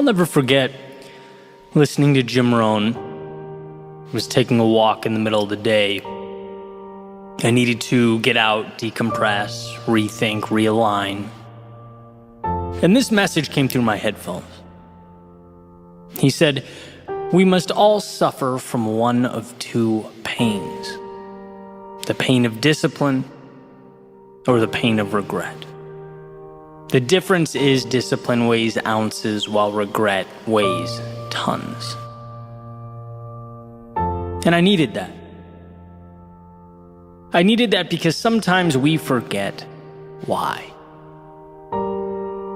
I'll never forget listening to Jim Rohn. I was taking a walk in the middle of the day. I needed to get out, decompress, rethink, realign. And this message came through my headphones. He said, "We must all suffer from one of two pains, the pain of discipline or the pain of regret. The difference is discipline weighs ounces while regret weighs tons." And I needed that. I needed that because sometimes we forget why.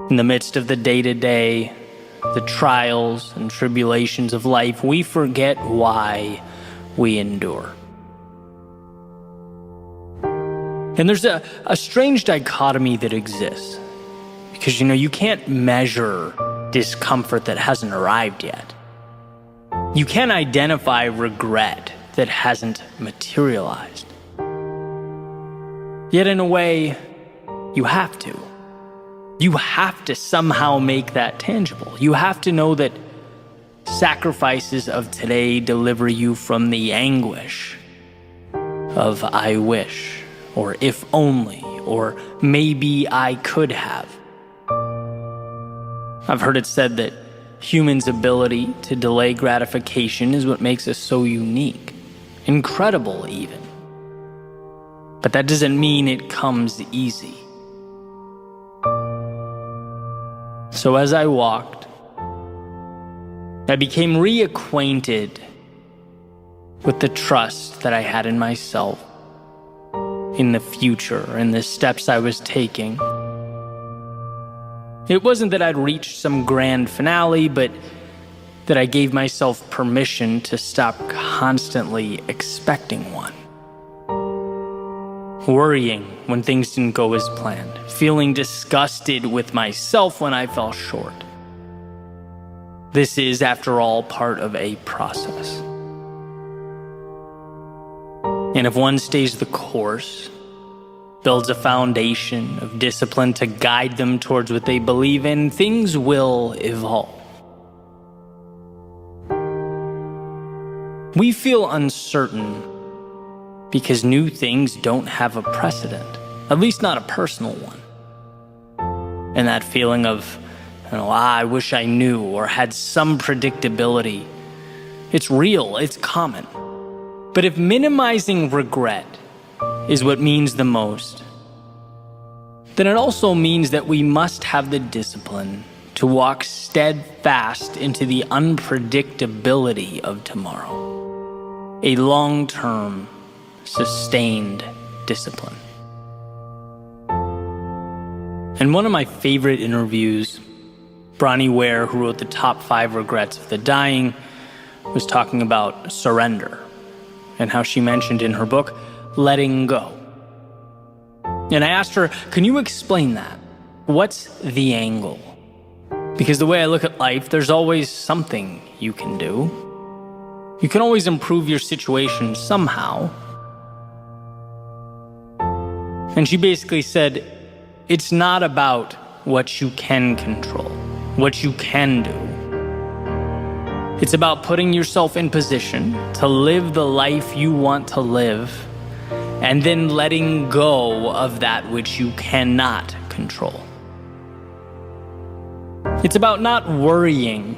In the midst of the day-to-day, the trials and tribulations of life, we forget why we endure. And there's a strange dichotomy that exists. Because, you can't measure discomfort that hasn't arrived yet. You can't identify regret that hasn't materialized. Yet in a way, you have to. You have to somehow make that tangible. You have to know that sacrifices of today deliver you from the anguish of "I wish," or "if only," or "maybe I could have." I've heard it said that humans' ability to delay gratification is what makes us so unique, incredible even. But that doesn't mean it comes easy. So as I walked, I became reacquainted with the trust that I had in myself, in the future, and the steps I was taking. It wasn't that I'd reached some grand finale, but that I gave myself permission to stop constantly expecting one. Worrying when things didn't go as planned, feeling disgusted with myself when I fell short. This is, after all, part of a process. And if one stays the course, builds a foundation of discipline to guide them towards what they believe in, things will evolve. We feel uncertain because new things don't have a precedent, at least not a personal one. And that feeling of, I wish I knew or had some predictability, it's real, it's common. But if minimizing regret is what means the most, then it also means that we must have the discipline to walk steadfast into the unpredictability of tomorrow. A long-term, sustained discipline. In one of my favorite interviews, Bronnie Ware, who wrote the top 5 regrets of the dying, was talking about surrender and how she mentioned in her book, letting go. And I asked her, can you explain that? What's the angle? Because the way I look at life, there's always something you can do. You can always improve your situation somehow. And she basically said, it's not about what you can control, what you can do. It's about putting yourself in position to live the life you want to live, and then letting go of that which you cannot control. It's about not worrying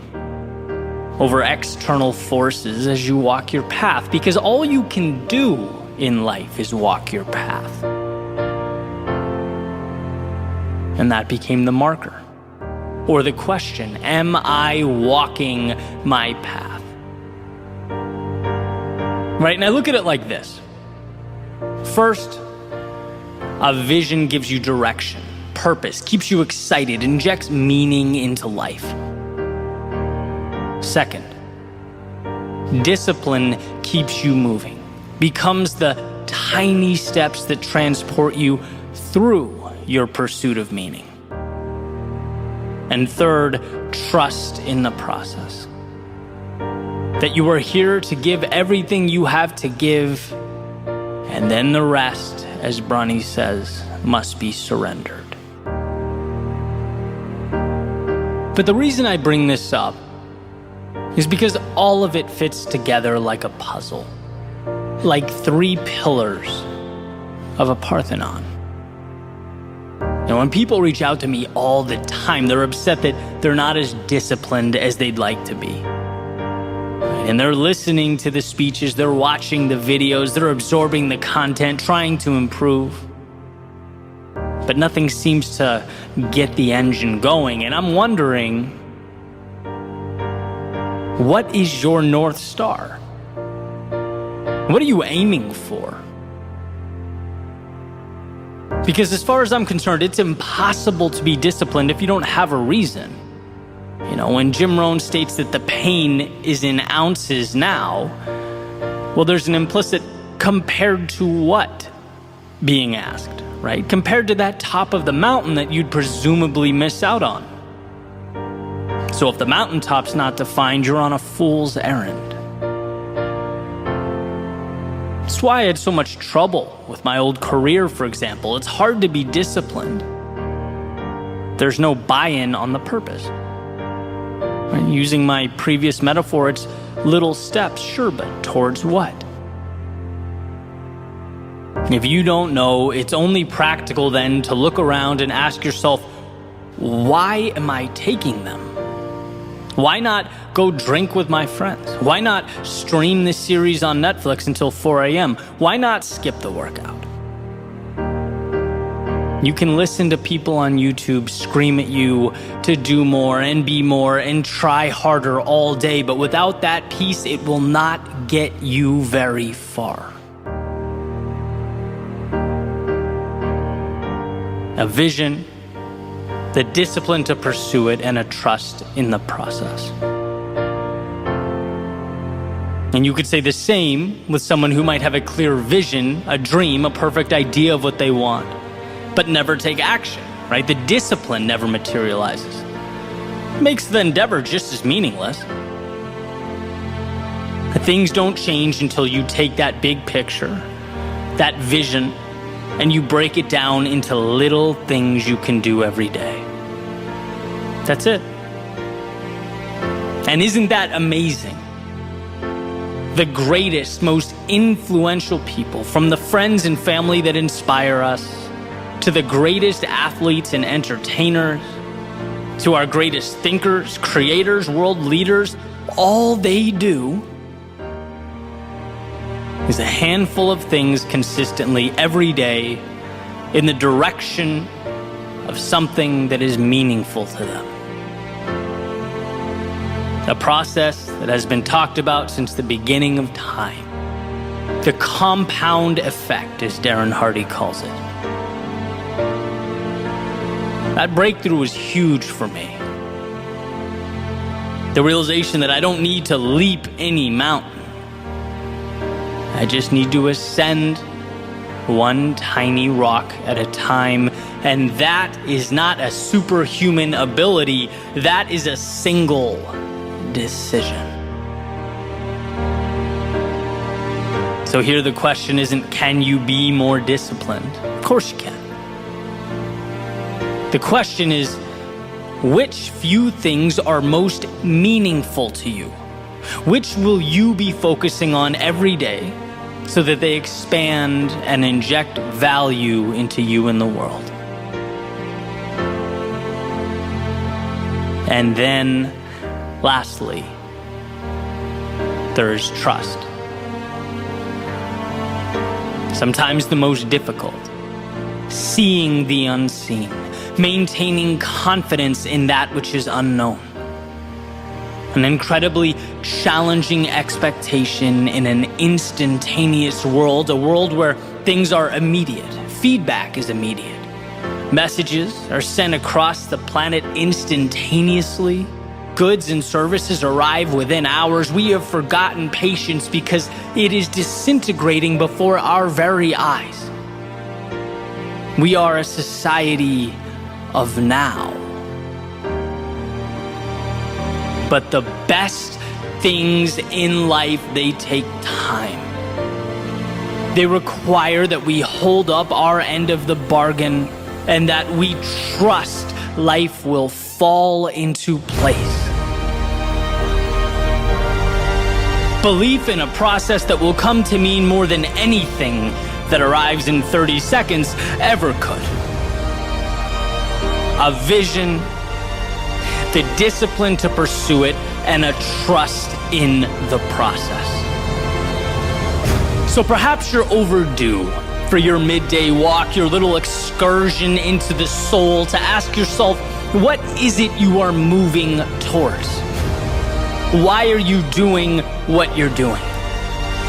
over external forces as you walk your path, because all you can do in life is walk your path. And that became the marker, or the question, am I walking my path? Right, and I look at it like this. First, a vision gives you direction, purpose, keeps you excited, injects meaning into life. Second, discipline keeps you moving, becomes the tiny steps that transport you through your pursuit of meaning. And third, trust in the process. That you are here to give everything you have to give, and then the rest, as Bronnie says, must be surrendered. But the reason I bring this up is because all of it fits together like a puzzle, like 3 pillars of a Parthenon. And when people reach out to me all the time, they're upset that they're not as disciplined as they'd like to be. And they're listening to the speeches, they're watching the videos, they're absorbing the content, trying to improve. But nothing seems to get the engine going. And I'm wondering, what is your North Star? What are you aiming for? Because as far as I'm concerned, it's impossible to be disciplined if you don't have a reason. When Jim Rohn states that the pain is in ounces now, well, there's an implicit compared to what being asked, right? Compared to that top of the mountain that you'd presumably miss out on. So if the mountaintop's not defined, you're on a fool's errand. That's why I had so much trouble with my old career, for example. It's hard to be disciplined. There's no buy-in on the purpose. Right? Using my previous metaphor, it's little steps, sure, but towards what? If you don't know, it's only practical then to look around and ask yourself, why am I taking them? Why not go drink with my friends? Why not stream this series on Netflix until 4 a.m.? Why not skip the workout? You can listen to people on YouTube scream at you to do more and be more and try harder all day, but without that piece, it will not get you very far. A vision, the discipline to pursue it, and a trust in the process. And you could say the same with someone who might have a clear vision, a dream, a perfect idea of what they want, but never take action, right? The discipline never materializes. It makes the endeavor just as meaningless. Things don't change until you take that big picture, that vision, and you break it down into little things you can do every day. That's it. And isn't that amazing? The greatest, most influential people, from the friends and family that inspire us, to the greatest athletes and entertainers, to our greatest thinkers, creators, world leaders, all they do is a handful of things consistently every day in the direction of something that is meaningful to them. A process that has been talked about since the beginning of time. The compound effect, as Darren Hardy calls it. That breakthrough was huge for me. The realization that I don't need to leap any mountain. I just need to ascend one tiny rock at a time, and that is not a superhuman ability. That is a single decision. So here the question isn't, can you be more disciplined? Of course you can. The question is, which few things are most meaningful to you? Which will you be focusing on every day so that they expand and inject value into you and the world? And then, lastly, there is trust. Sometimes the most difficult. Seeing the unseen. Maintaining confidence in that which is unknown. An incredibly challenging expectation in an instantaneous world, a world where things are immediate. Feedback is immediate. Messages are sent across the planet instantaneously. Goods and services arrive within hours. We have forgotten patience because it is disintegrating before our very eyes. We are a society of now. But the best things in life, they take time. They require that we hold up our end of the bargain and that we trust life will fall into place. Belief in a process that will come to mean more than anything that arrives in 30 seconds ever could. A vision, the discipline to pursue it, and a trust in the process. So perhaps you're overdue for your midday walk, your little excursion into the soul, to ask yourself, what is it you are moving towards? Why are you doing what you're doing?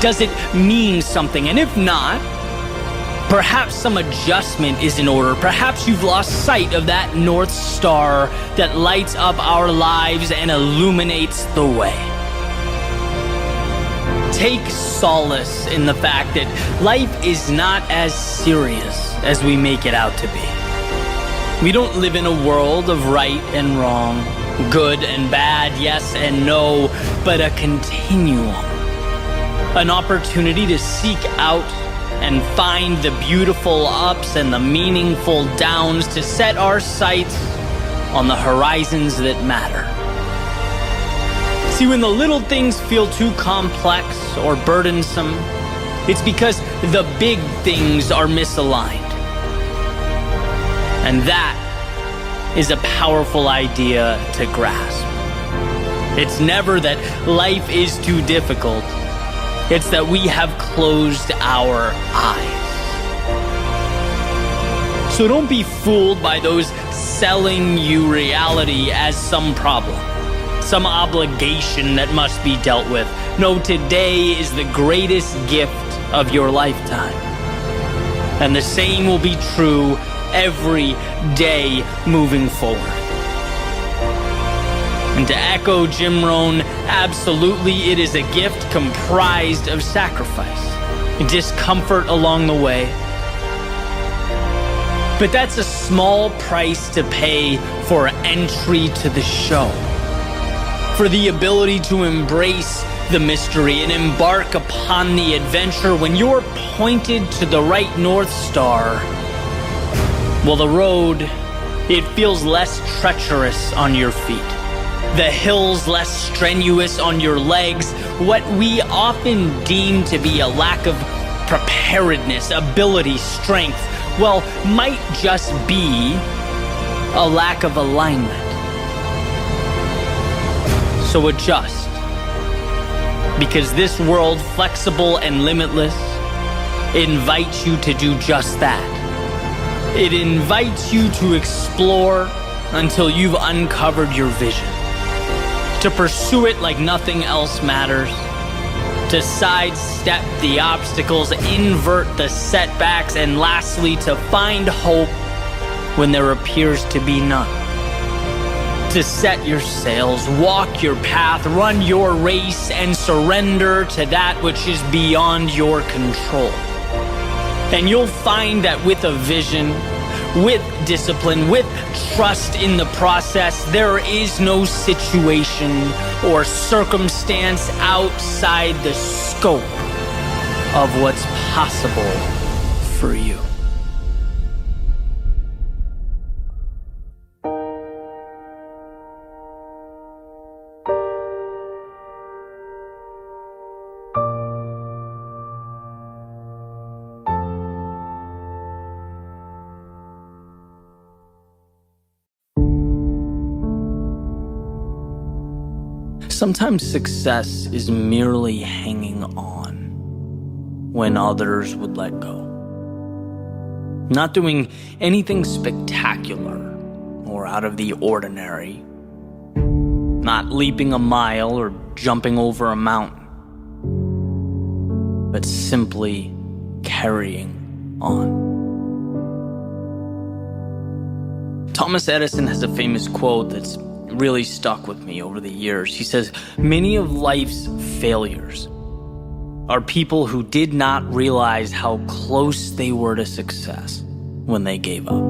Does it mean something? And if not, perhaps some adjustment is in order. Perhaps you've lost sight of that North Star that lights up our lives and illuminates the way. Take solace in the fact that life is not as serious as we make it out to be. We don't live in a world of right and wrong, good and bad, yes and no, but a continuum. An opportunity to seek out and find the beautiful ups and the meaningful downs, to set our sights on the horizons that matter. See, when the little things feel too complex or burdensome, it's because the big things are misaligned. And that is a powerful idea to grasp. It's never that life is too difficult. It's that we have closed our eyes. So don't be fooled by those selling you reality as some problem, some obligation that must be dealt with. No, today is the greatest gift of your lifetime. And the same will be true every day moving forward. And to echo Jim Rohn, absolutely it is a gift comprised of sacrifice and discomfort along the way. But that's a small price to pay for entry to the show, for the ability to embrace the mystery and embark upon the adventure. When you're pointed to the right North Star, well, the road, it feels less treacherous on your feet. The hills less strenuous on your legs. What we often deem to be a lack of preparedness, ability, strength, well, might just be a lack of alignment. So adjust. Because this world, flexible and limitless, invites you to do just that. It invites you to explore until you've uncovered your vision, to pursue it like nothing else matters, to sidestep the obstacles, invert the setbacks, and lastly, to find hope when there appears to be none. To set your sails, walk your path, run your race, and surrender to that which is beyond your control. And you'll find that with a vision, with discipline, with trust in the process, there is no situation or circumstance outside the scope of what's possible for you. Sometimes success is merely hanging on when others would let go. Not doing anything spectacular or out of the ordinary. Not leaping a mile or jumping over a mountain. But simply carrying on. Thomas Edison has a famous quote that's really stuck with me over the years. He says, many of life's failures are people who did not realize how close they were to success when they gave up.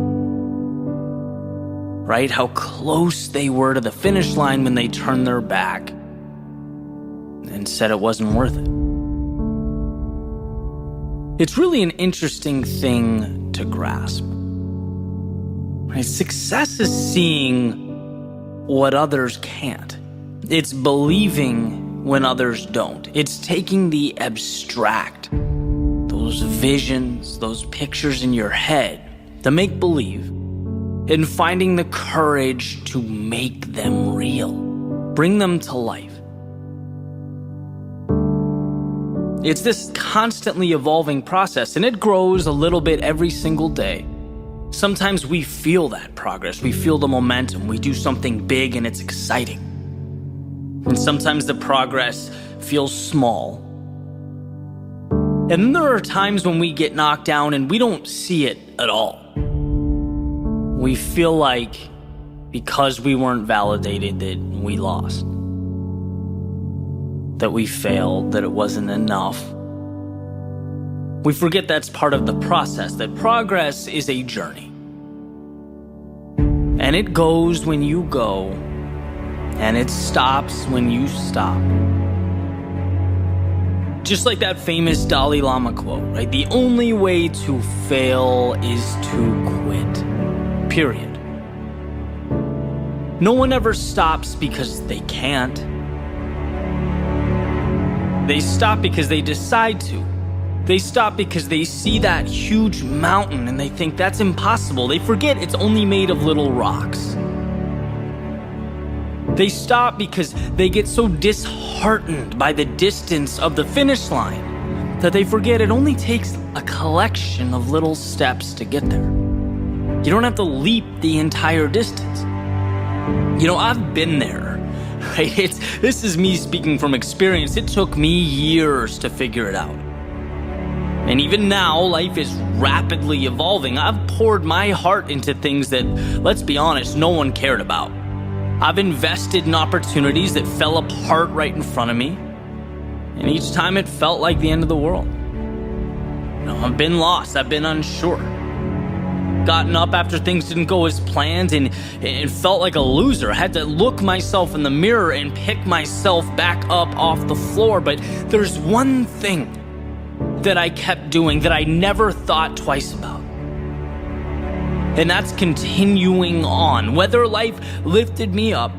Right? How close they were to the finish line when they turned their back and said it wasn't worth it. It's really an interesting thing to grasp. Right? Success is seeing what others can't. It's believing when others don't. It's taking the abstract, those visions, those pictures in your head, the make-believe, and finding the courage to make them real, bring them to life. It's this constantly evolving process, and it grows a little bit every single day. Sometimes we feel that progress, we feel the momentum, we do something big and it's exciting. And sometimes the progress feels small. And then there are times when we get knocked down and we don't see it at all. We feel like because we weren't validated that we lost, that we failed, that it wasn't enough. We forget that's part of the process, that progress is a journey. And it goes when you go, and it stops when you stop. Just like that famous Dalai Lama quote, right? The only way to fail is to quit. Period. No one ever stops because they can't. They stop because they decide to. They stop because they see that huge mountain and they think that's impossible. They forget it's only made of little rocks. They stop because they get so disheartened by the distance of the finish line that they forget it only takes a collection of little steps to get there. You don't have to leap the entire distance. I've been there, right? This is me speaking from experience. It took me years to figure it out. And even now, life is rapidly evolving. I've poured my heart into things that, let's be honest, no one cared about. I've invested in opportunities that fell apart right in front of me. And each time it felt like the end of the world. I've been lost. I've been unsure. Gotten up after things didn't go as planned and it felt like a loser. I had to look myself in the mirror and pick myself back up off the floor. But there's one thing that I kept doing that I never thought twice about. And that's continuing on. Whether life lifted me up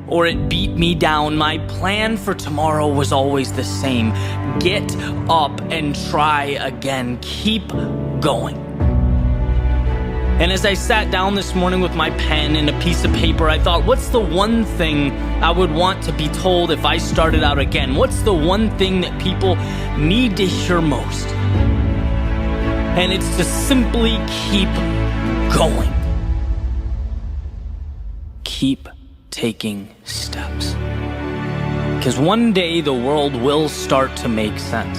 or it beat me down, my plan for tomorrow was always the same. Get up and try again. Keep going. And as I sat down this morning with my pen and a piece of paper, I thought, what's the one thing I would want to be told if I started out again? What's the one thing that people need to hear most? And it's to simply keep going. Keep taking steps. Because one day the world will start to make sense.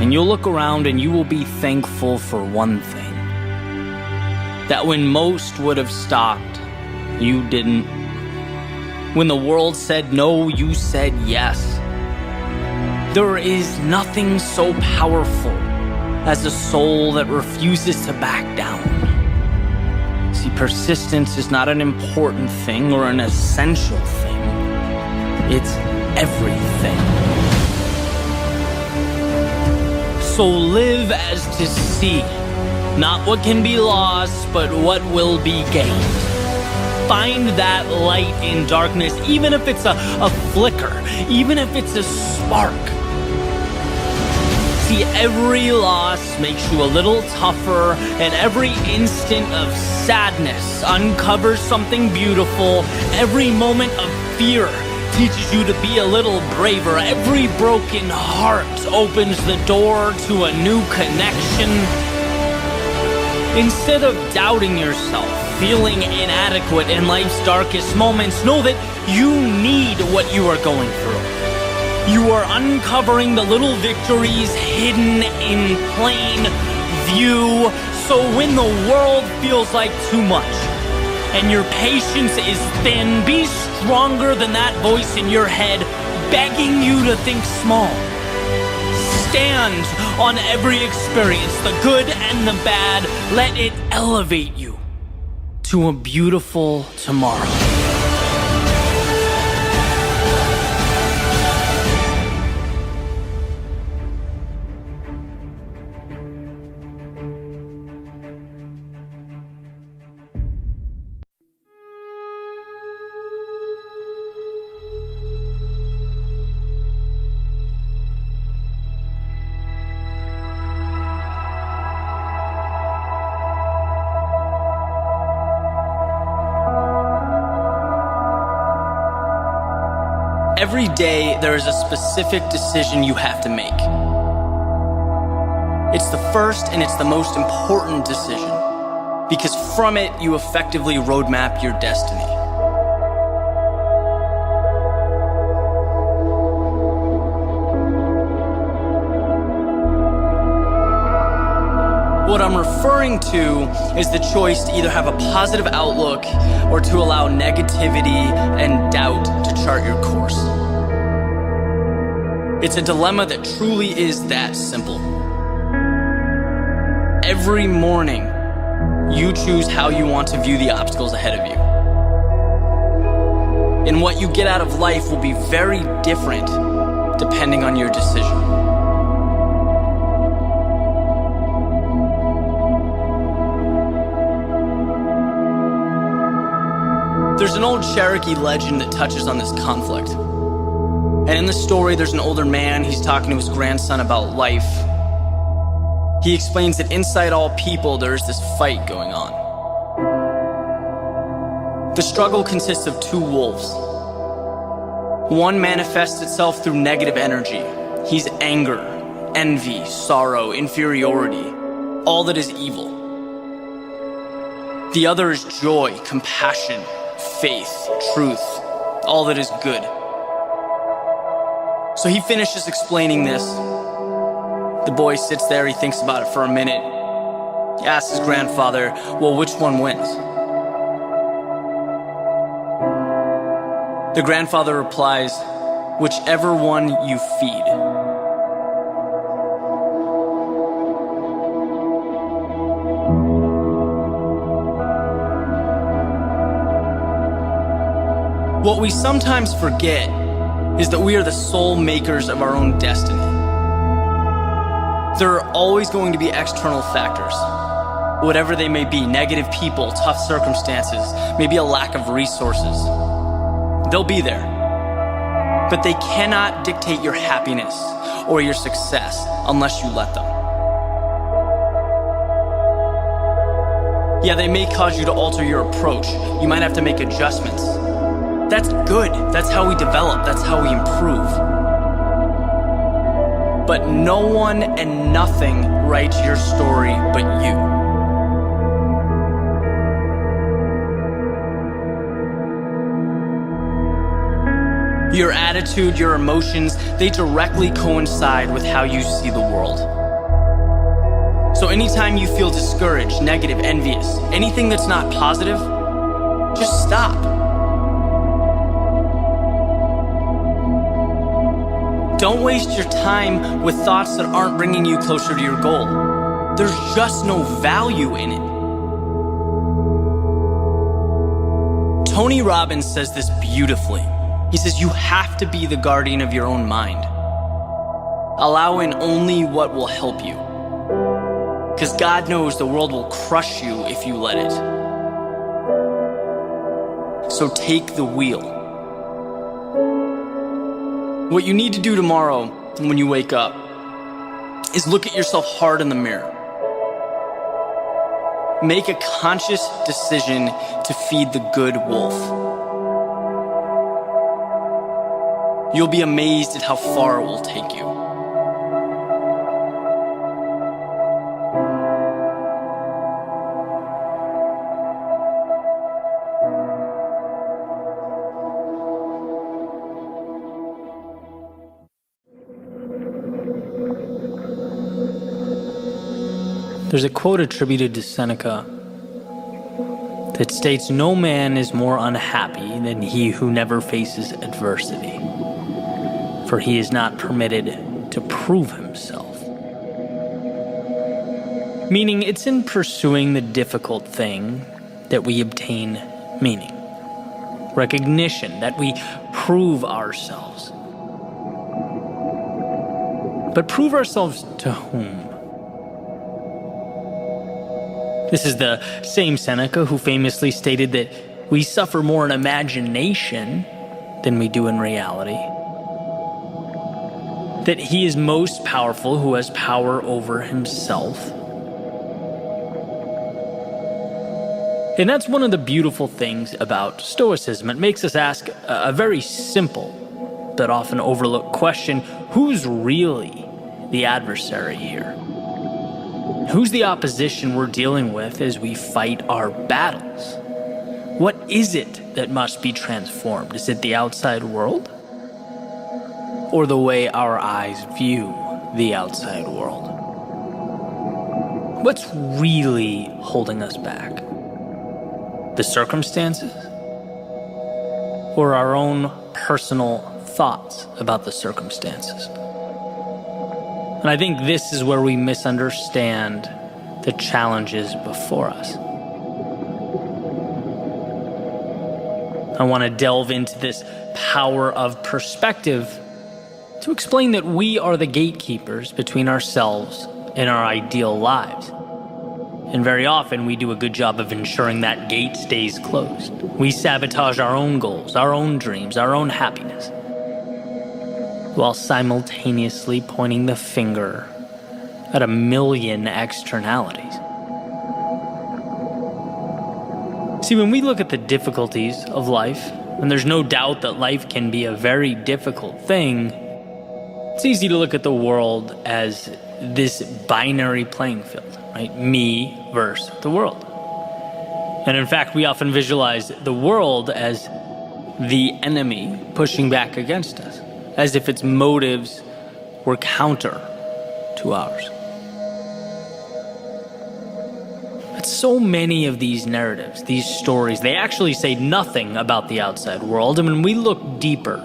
And you'll look around and you will be thankful for one thing. That when most would have stopped, you didn't. When the world said no, you said yes. There is nothing so powerful as a soul that refuses to back down. See, persistence is not an important thing or an essential thing. It's everything. So live as to see. Not what can be lost, but what will be gained. Find that light in darkness, even if it's a flicker, even if it's a spark. See, every loss makes you a little tougher, and every instant of sadness uncovers something beautiful. Every moment of fear teaches you to be a little braver. Every broken heart opens the door to a new connection. Instead of doubting yourself, feeling inadequate in life's darkest moments, know that you need what you are going through. You are uncovering the little victories hidden in plain view. So when the world feels like too much and your patience is thin, be stronger than that voice in your head begging you to think small. Stand on every experience, the good and the bad. Let it elevate you to a beautiful tomorrow. Every day, there is a specific decision you have to make. It's the first and it's the most important decision, because from it, you effectively roadmap your destiny. What I'm referring to is the choice to either have a positive outlook or to allow negativity and doubt to chart your course. It's a dilemma that truly is that simple. Every morning, you choose how you want to view the obstacles ahead of you. And what you get out of life will be very different depending on your decision. There's an old Cherokee legend that touches on this conflict. And in the story, there's an older man, he's talking to his grandson about life. He explains that inside all people, there's this fight going on. The struggle consists of two wolves. One manifests itself through negative energy. He's anger, envy, sorrow, inferiority, all that is evil. The other is joy, compassion, faith, truth, all that is good. So he finishes explaining this. The boy sits there, he thinks about it for a minute. He asks his grandfather, well, which one wins? The grandfather replies, whichever one you feed. What we sometimes forget is that we are the sole makers of our own destiny. There are always going to be external factors, whatever they may be, negative people, tough circumstances, maybe a lack of resources. They'll be there, but they cannot dictate your happiness or your success unless you let them. Yeah, they may cause you to alter your approach. You might have to make adjustments. That's good. That's how we develop. That's how we improve. But no one and nothing writes your story but you. Your attitude, your emotions, they directly coincide with how you see the world. So anytime you feel discouraged, negative, envious, anything that's not positive, just stop. Don't waste your time with thoughts that aren't bringing you closer to your goal. There's just no value in it. Tony Robbins says this beautifully. He says you have to be the guardian of your own mind. Allow in only what will help you. Because God knows the world will crush you if you let it. So take the wheel. What you need to do tomorrow when you wake up is look at yourself hard in the mirror. Make a conscious decision to feed the good wolf. You'll be amazed at how far it will take you. There's a quote attributed to Seneca that states, "No man is more unhappy than he who never faces adversity, for he is not permitted to prove himself." Meaning, it's in pursuing the difficult thing that we obtain meaning, recognition, that we prove ourselves. But prove ourselves to whom? This is the same Seneca who famously stated that we suffer more in imagination than we do in reality. That he is most powerful who has power over himself. And that's one of the beautiful things about Stoicism. It makes us ask a very simple but often overlooked question: who's really the adversary here? Who's the opposition we're dealing with as we fight our battles? What is it that must be transformed? Is it the outside world? Or the way our eyes view the outside world? What's really holding us back? The circumstances? Or our own personal thoughts about the circumstances? And I think this is where we misunderstand the challenges before us. I want to delve into this power of perspective to explain that we are the gatekeepers between ourselves and our ideal lives. And very often we do a good job of ensuring that gate stays closed. We sabotage our own goals, our own dreams, our own happiness, while simultaneously pointing the finger at a million externalities. See, when we look at the difficulties of life, and there's no doubt that life can be a very difficult thing, it's easy to look at the world as this binary playing field, right? Me versus the world. And in fact, we often visualize the world as the enemy pushing back against us, as if its motives were counter to ours. But so many of these narratives, these stories, they actually say nothing about the outside world. And when we look deeper,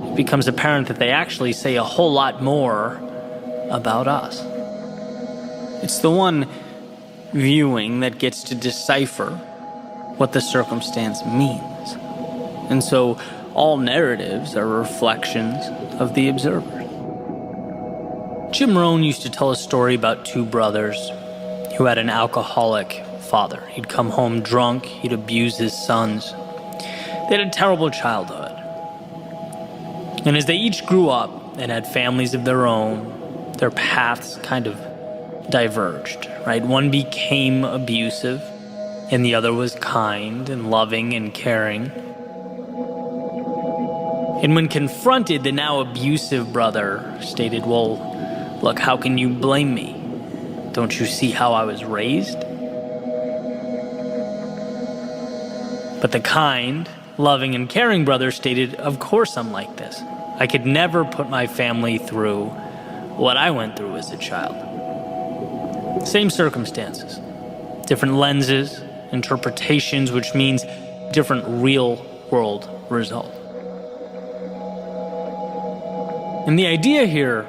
it becomes apparent that they actually say a whole lot more about us. It's the one viewing that gets to decipher what the circumstance means. And so all narratives are reflections of the observer. Jim Rohn used to tell a story about two brothers who had an alcoholic father. He'd come home drunk, he'd abuse his sons. They had a terrible childhood. And as they each grew up and had families of their own, their paths kind of diverged, right? One became abusive, and the other was kind and loving and caring. And when confronted, the now abusive brother stated, "Well, look, how can you blame me? Don't you see how I was raised?" But the kind, loving, and caring brother stated, "Of course I'm like this. I could never put my family through what I went through as a child." Same circumstances, different lenses, interpretations, which means different real-world result. And the idea here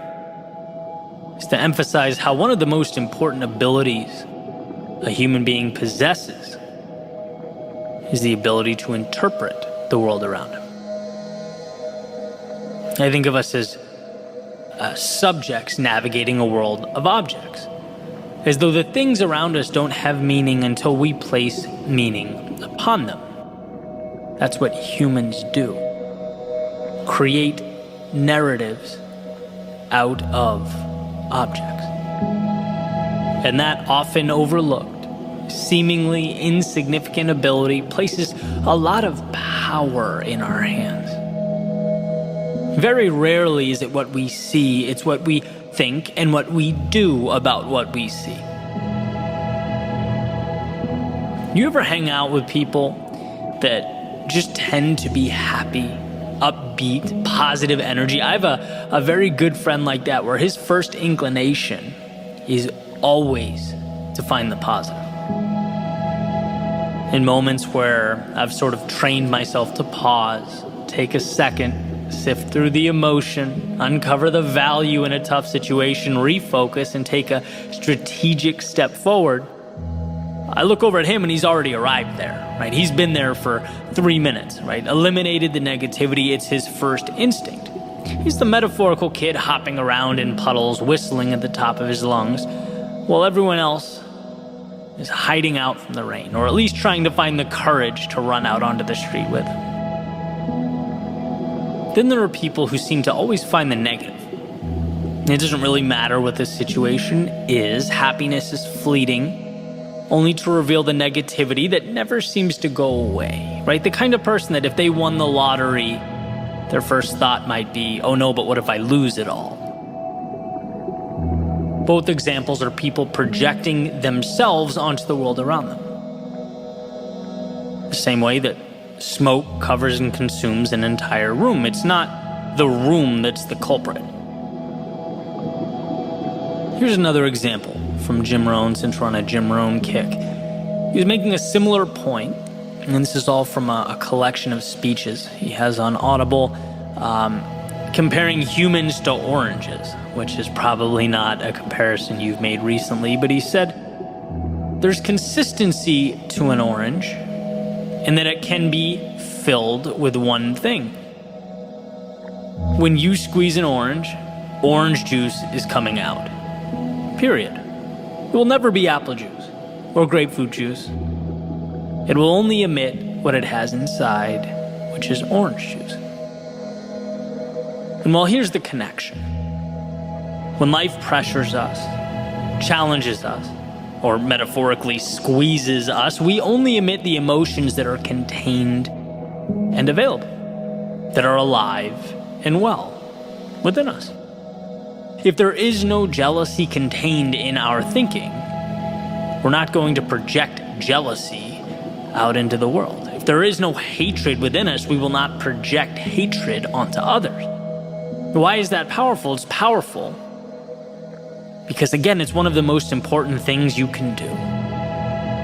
is to emphasize how one of the most important abilities a human being possesses is the ability to interpret the world around him. I think of us as subjects navigating a world of objects, as though the things around us don't have meaning until we place meaning upon them. That's what humans do. Create narratives out of objects. And that often overlooked, seemingly insignificant ability places a lot of power in our hands. Very rarely is it what we see, it's what we think and what we do about what we see. You ever hang out with people that just tend to be happy, upbeat, positive energy? I have a very good friend like that, where his first inclination is always to find the positive. In moments where I've sort of trained myself to pause, take a second, sift through the emotion, uncover the value in a tough situation, refocus, and take a strategic step forward, I look over at him and he's already arrived there, right? He's been there for 3 minutes, right? Eliminated the negativity. It's his first instinct. He's the metaphorical kid hopping around in puddles, whistling at the top of his lungs, while everyone else is hiding out from the rain, or at least trying to find the courage to run out onto the street with him. Then there are people who seem to always find the negative. It doesn't really matter what the situation is. Happiness is fleeting, only to reveal the negativity that never seems to go away, right? The kind of person that if they won the lottery, their first thought might be, oh no, but what if I lose it all? Both examples are people projecting themselves onto the world around them. The same way that smoke covers and consumes an entire room. It's not the room that's the culprit. Here's another example from Jim Rohn, since we're on a Jim Rohn kick. He was making a similar point, and this is all from a collection of speeches he has on Audible, comparing humans to oranges, which is probably not a comparison you've made recently, but he said, there's consistency to an orange in that it can be filled with one thing. When you squeeze an orange juice is coming out. Period. It will never be apple juice or grapefruit juice. It will only emit what it has inside, which is orange juice. And well, here's the connection. When life pressures us, challenges us, or metaphorically squeezes us, we only emit the emotions that are contained and available, that are alive and well within us. If there is no jealousy contained in our thinking, we're not going to project jealousy out into the world. If there is no hatred within us, we will not project hatred onto others. Why is that powerful? It's powerful because, again, it's one of the most important things you can do.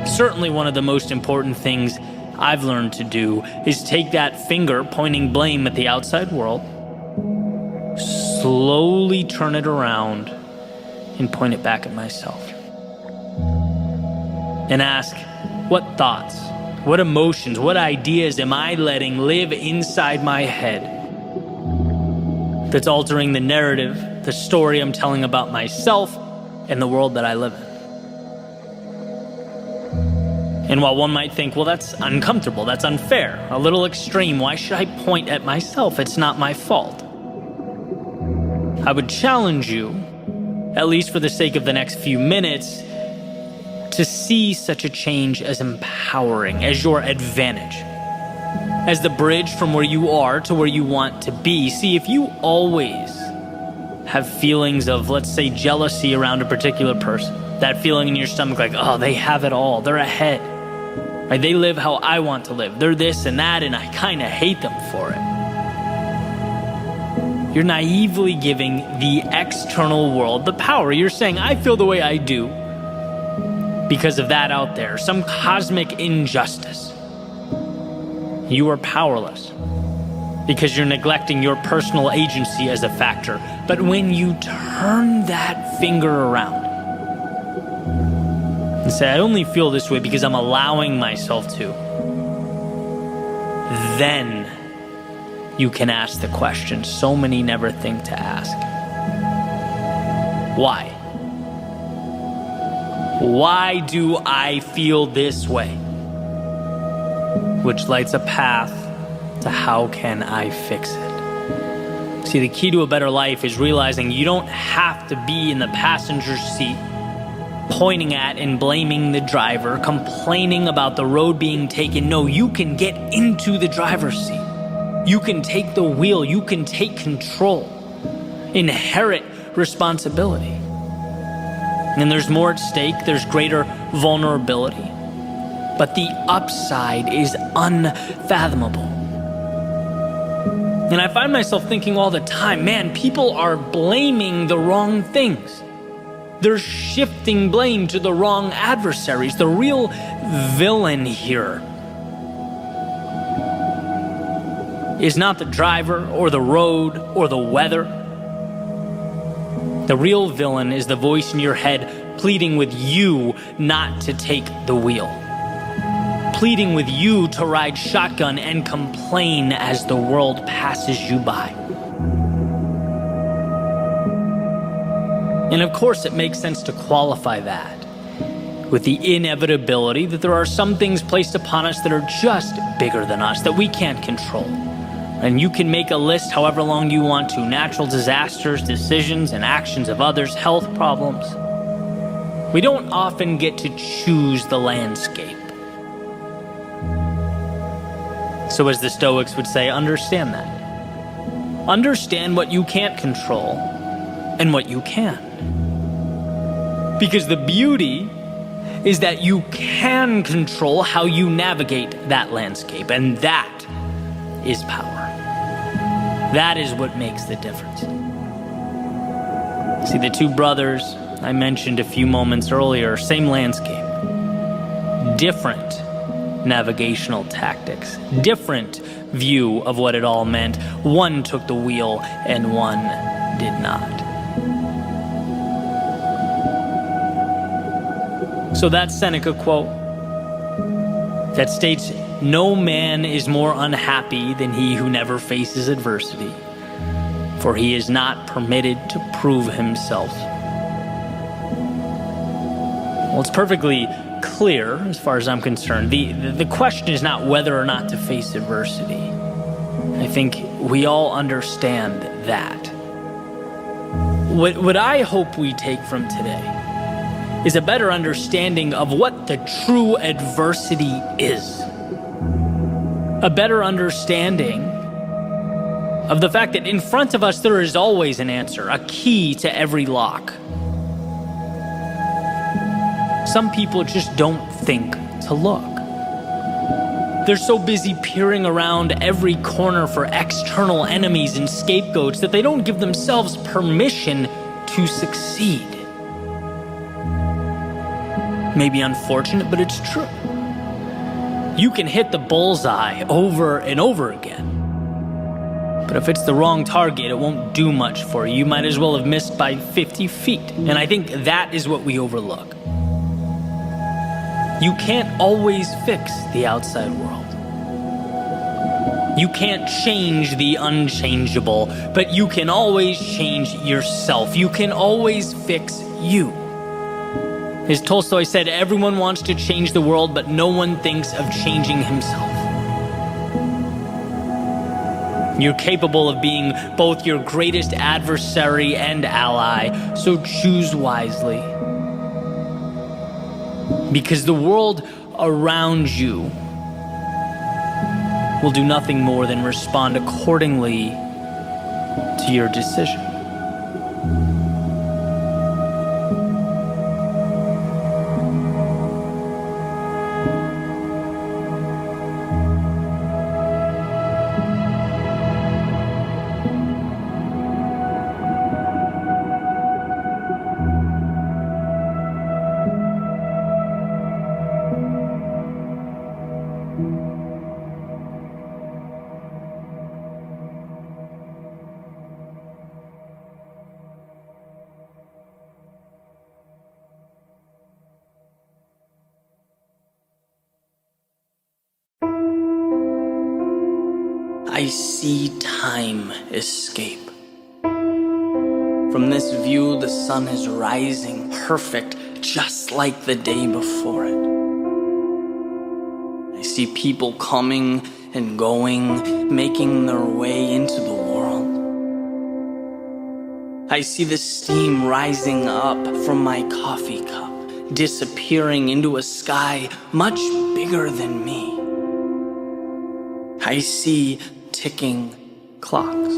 Certainly one of the most important things I've learned to do is take that finger pointing blame at the outside world, slowly turn it around and point it back at myself. And ask, what thoughts, what emotions, what ideas am I letting live inside my head that's altering the narrative, the story I'm telling about myself and the world that I live in? And while one might think, well, that's uncomfortable, that's unfair, a little extreme, why should I point at myself? It's not my fault. I would challenge you, at least for the sake of the next few minutes, to see such a change as empowering, as your advantage, as the bridge from where you are to where you want to be. See, if you always have feelings of, let's say, jealousy around a particular person, that feeling in your stomach like, oh, they have it all, they're ahead, right? They live how I want to live, they're this and that, and I kind of hate them for it. You're naively giving the external world the power. You're saying, I feel the way I do because of that out there, some cosmic injustice. You are powerless because you're neglecting your personal agency as a factor. But when you turn that finger around and say, I only feel this way because I'm allowing myself to, then you can ask the question so many never think to ask. Why? Why do I feel this way? Which lights a path to how can I fix it? See, the key to a better life is realizing you don't have to be in the passenger seat pointing at and blaming the driver, complaining about the road being taken. No, you can get into the driver's seat. You can take the wheel. You can take control. Inherit responsibility. And there's more at stake. There's greater vulnerability. But the upside is unfathomable. And I find myself thinking all the time, man, people are blaming the wrong things. They're shifting blame to the wrong adversaries. The real villain here is not the driver or the road or the weather. The real villain is the voice in your head pleading with you not to take the wheel, pleading with you to ride shotgun and complain as the world passes you by. And of course, it makes sense to qualify that with the inevitability that there are some things placed upon us that are just bigger than us, that we can't control. And you can make a list however long you want to. Natural disasters, decisions and actions of others, health problems. We don't often get to choose the landscape. So as the Stoics would say, understand that. Understand what you can't control and what you can. Because the beauty is that you can control how you navigate that landscape, and that is power. That is what makes the difference. See, the two brothers I mentioned a few moments earlier, same landscape, different navigational tactics, different view of what it all meant. One took the wheel and one did not. So that Seneca quote that states, "No man is more unhappy than he who never faces adversity, for he is not permitted to prove himself." Well, it's perfectly clear as far as I'm concerned. The question is not whether or not to face adversity. I think we all understand that. What I hope we take from today is a better understanding of what the true adversity is. A better understanding of the fact that in front of us there is always an answer, a key to every lock. Some people just don't think to look. They're so busy peering around every corner for external enemies and scapegoats that they don't give themselves permission to succeed. Maybe unfortunate, but it's true. You can hit the bullseye over and over again. But if it's the wrong target, it won't do much for you. You might as well have missed by 50 feet. And I think that is what we overlook. You can't always fix the outside world. You can't change the unchangeable, but you can always change yourself. You can always fix you. As Tolstoy said, everyone wants to change the world, but no one thinks of changing himself. You're capable of being both your greatest adversary and ally, so choose wisely. Because the world around you will do nothing more than respond accordingly to your decision. I see time escape. From this view, the sun is rising, perfect, just like the day before it. I see people coming and going, making their way into the world. I see the steam rising up from my coffee cup, disappearing into a sky much bigger than me. I see ticking clocks.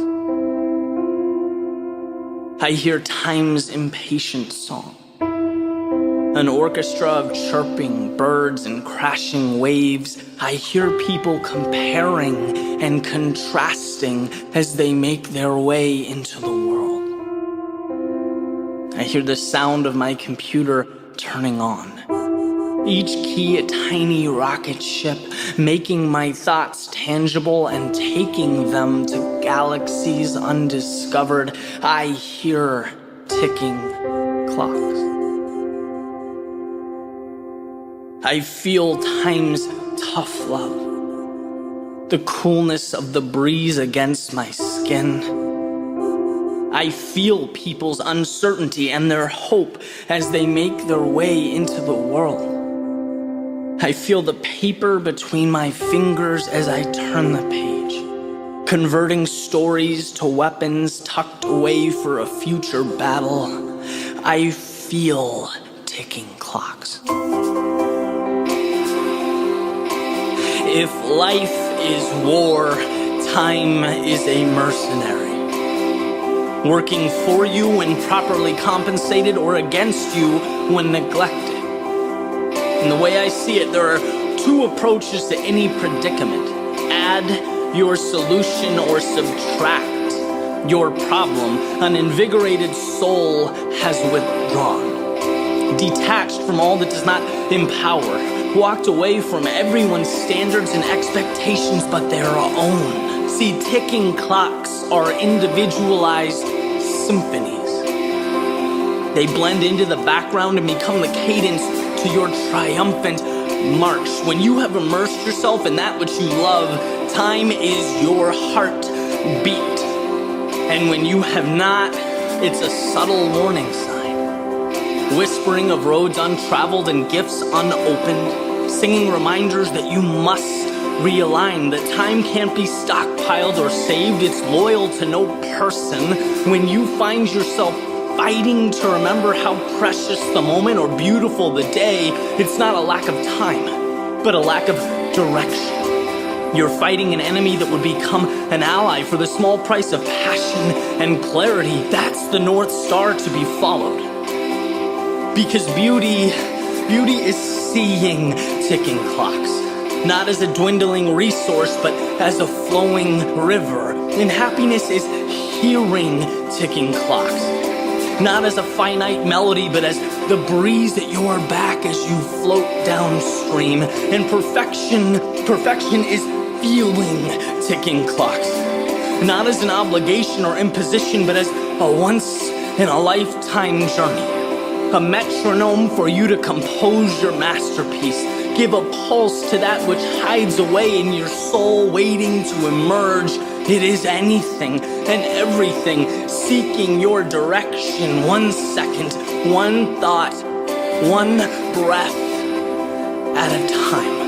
I hear time's impatient song, an orchestra of chirping birds and crashing waves. I hear people comparing and contrasting as they make their way into the world. I hear the sound of my computer turning on, each key a tiny rocket ship, making my thoughts tangible and taking them to galaxies undiscovered. I hear ticking clocks. I feel time's tough love, the coolness of the breeze against my skin. I feel people's uncertainty and their hope as they make their way into the world. I feel the paper between my fingers as I turn the page, converting stories to weapons tucked away for a future battle. I feel ticking clocks. If life is war, time is a mercenary. working for you when properly compensated or against you when neglected. And the way I see it, there are two approaches to any predicament. Add your solution or subtract your problem. An invigorated soul has withdrawn, detached from all that does not empower, walked away from everyone's standards and expectations but their own. See, ticking clocks are individualized symphonies. They blend into the background and become the cadence to your triumphant march. When you have immersed yourself in that which you love, time is your heartbeat. And when you have not, it's a subtle warning sign. Whispering of roads untraveled and gifts unopened, singing reminders that you must realign, that time can't be stockpiled or saved. It's loyal to no person. When you find yourself fighting to remember how precious the moment or beautiful the day, it's not a lack of time, but a lack of direction. You're fighting an enemy that would become an ally for the small price of passion and clarity. That's the North Star to be followed. Because beauty is seeing ticking clocks, not as a dwindling resource, but as a flowing river. And happiness is hearing ticking clocks, not as a finite melody, but as the breeze at your back as you float downstream. And perfection is feeling ticking clocks, not as an obligation or imposition, but as a once-in-a-lifetime journey, a metronome for you to compose your masterpiece. Give a pulse to that which hides away in your soul, waiting to emerge. It is anything and everything seeking your direction, 1 second, one thought, one breath at a time.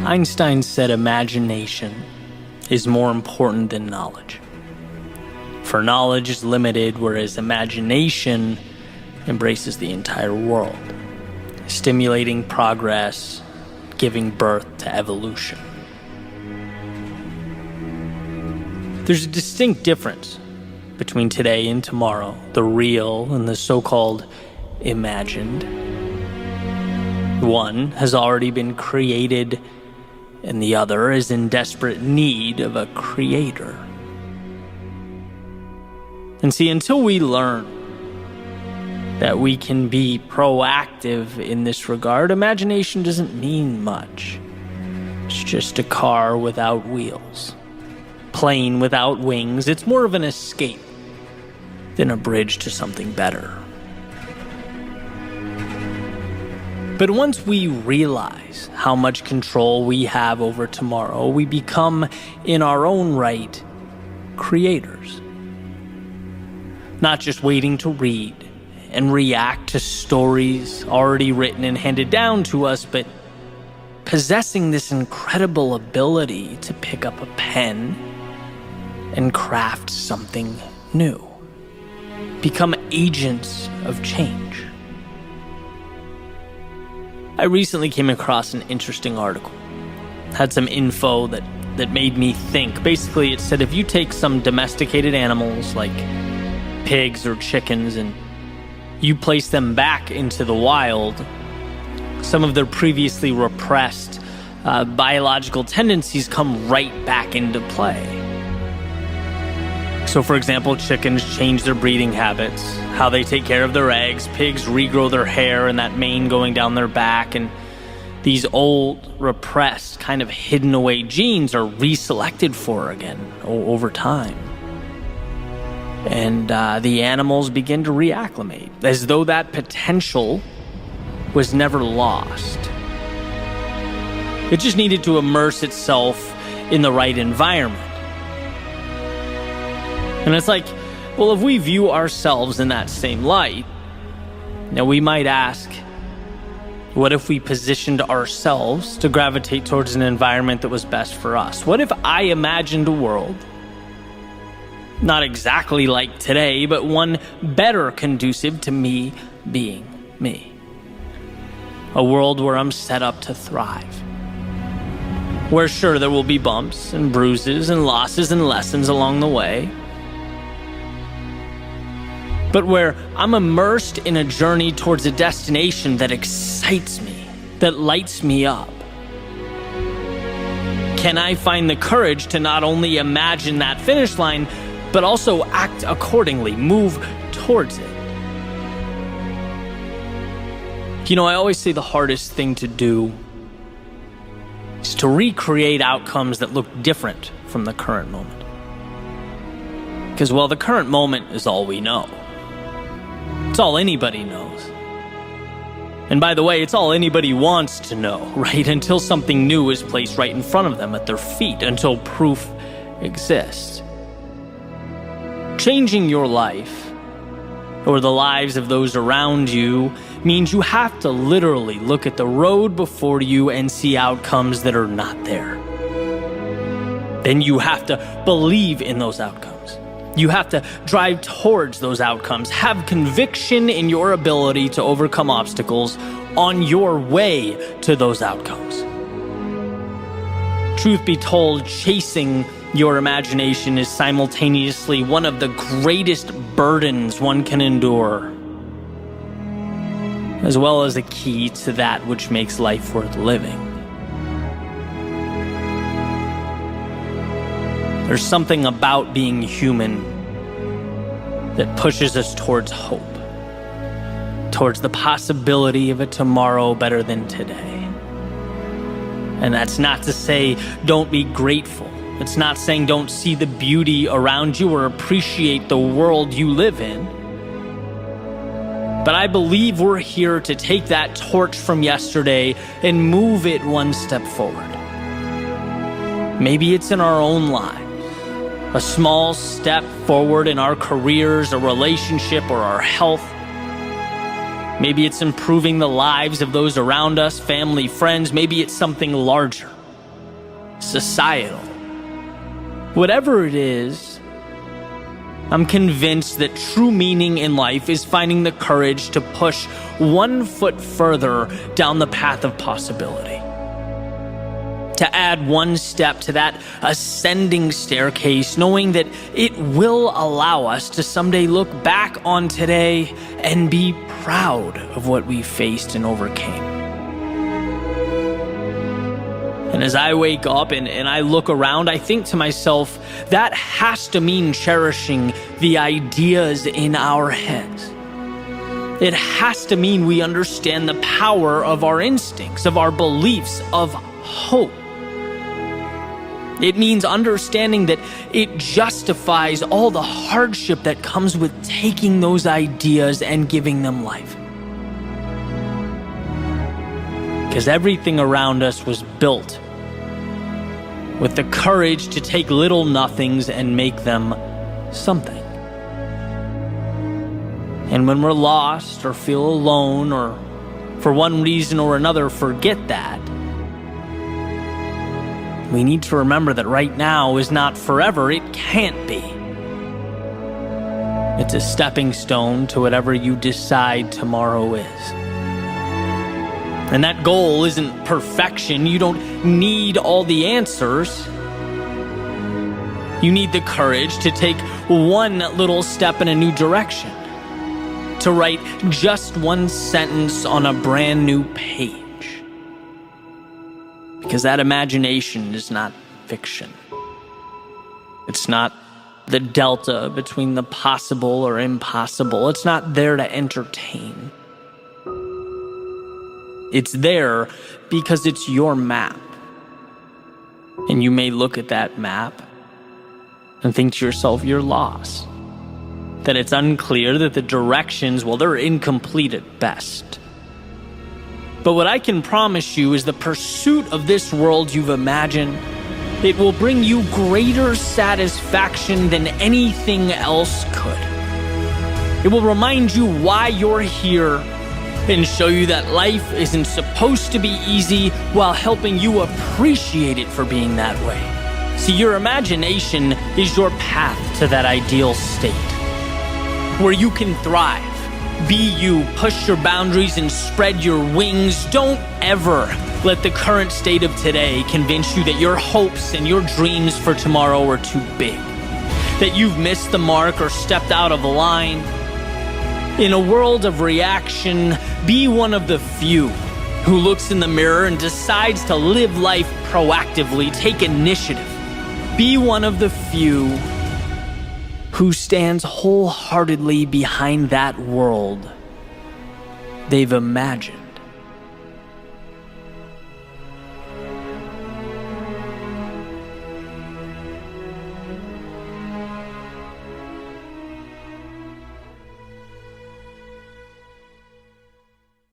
Einstein said imagination is more important than knowledge. For knowledge is limited, whereas imagination embraces the entire world, stimulating progress, giving birth to evolution. There's a distinct difference between today and tomorrow, the real and the so-called imagined. One has already been created, and the other is in desperate need of a creator. And see, until we learn that we can be proactive in this regard, imagination doesn't mean much. It's just a car without wheels, plane without wings. It's more of an escape than a bridge to something better. But once we realize how much control we have over tomorrow, we become, in our own right, creators. Not just waiting to read and react to stories already written and handed down to us, but possessing this incredible ability to pick up a pen and craft something new. Become agents of change. I recently came across an interesting article. Had some info that made me think. Basically, it said if you take some domesticated animals like pigs or chickens and you place them back into the wild, some of their previously repressed biological tendencies come right back into play. So, for example, chickens change their breeding habits, how they take care of their eggs. Pigs regrow their hair and that mane going down their back. And these old, repressed, kind of hidden away genes are reselected for again over time. And the animals begin to reacclimate, as though that potential was never lost. It just needed to immerse itself in the right environment. And it's like, well, if we view ourselves in that same light, now we might ask, what if we positioned ourselves to gravitate towards an environment that was best for us? What if I imagined a world, not exactly like today, but one better conducive to me being me? A world where I'm set up to thrive. Where sure, there will be bumps and bruises and losses and lessons along the way, but where I'm immersed in a journey towards a destination that excites me, that lights me up. Can I find the courage to not only imagine that finish line, but also act accordingly, move towards it? You know, I always say the hardest thing to do is to recreate outcomes that look different from the current moment. Because, well, the current moment is all we know. It's all anybody knows. And by the way, it's all anybody wants to know, right? Until something new is placed right in front of them at their feet, until proof exists. Changing your life, or the lives of those around you, means you have to literally look at the road before you and see outcomes that are not there. Then you have to believe in those outcomes. You have to drive towards those outcomes, have conviction in your ability to overcome obstacles on your way to those outcomes. Truth be told, chasing your imagination is simultaneously one of the greatest burdens one can endure, as well as a key to that which makes life worth living. There's something about being human that pushes us towards hope, towards the possibility of a tomorrow better than today. And that's not to say don't be grateful. It's not saying don't see the beauty around you or appreciate the world you live in. But I believe we're here to take that torch from yesterday and move it one step forward. Maybe it's in our own lives. A small step forward in our careers, a relationship, or our health. Maybe it's improving the lives of those around us, family, friends. Maybe it's something larger, societal. Whatever it is, I'm convinced that true meaning in life is finding the courage to push one foot further down the path of possibility. To add one step to that ascending staircase, knowing that it will allow us to someday look back on today and be proud of what we faced and overcame. And as I wake up and I look around, I think to myself, that has to mean cherishing the ideas in our heads. It has to mean we understand the power of our instincts, of our beliefs, of hope. It means understanding that it justifies all the hardship that comes with taking those ideas and giving them life. Because everything around us was built with the courage to take little nothings and make them something. And when we're lost or feel alone or for one reason or another forget that, we need to remember that right now is not forever. It can't be. It's a stepping stone to whatever you decide tomorrow is. And that goal isn't perfection. You don't need all the answers. You need the courage to take one little step in a new direction, to write just one sentence on a brand new page. Because that imagination is not fiction. It's not the delta between the possible or impossible. It's not there to entertain. It's there because it's your map. And you may look at that map and think to yourself, you're lost. That it's unclear, that the directions, well, they're incomplete at best. But what I can promise you is the pursuit of this world you've imagined, it will bring you greater satisfaction than anything else could. It will remind you why you're here and show you that life isn't supposed to be easy while helping you appreciate it for being that way. See, your imagination is your path to that ideal state where you can thrive. Be you, push your boundaries, and spread your wings. Don't ever let the current state of today convince you that your hopes and your dreams for tomorrow are too big, that you've missed the mark or stepped out of line. In a world of reaction, be one of the few who looks in the mirror and decides to live life proactively, take initiative. Be one of the few who stands wholeheartedly behind that world they've imagined.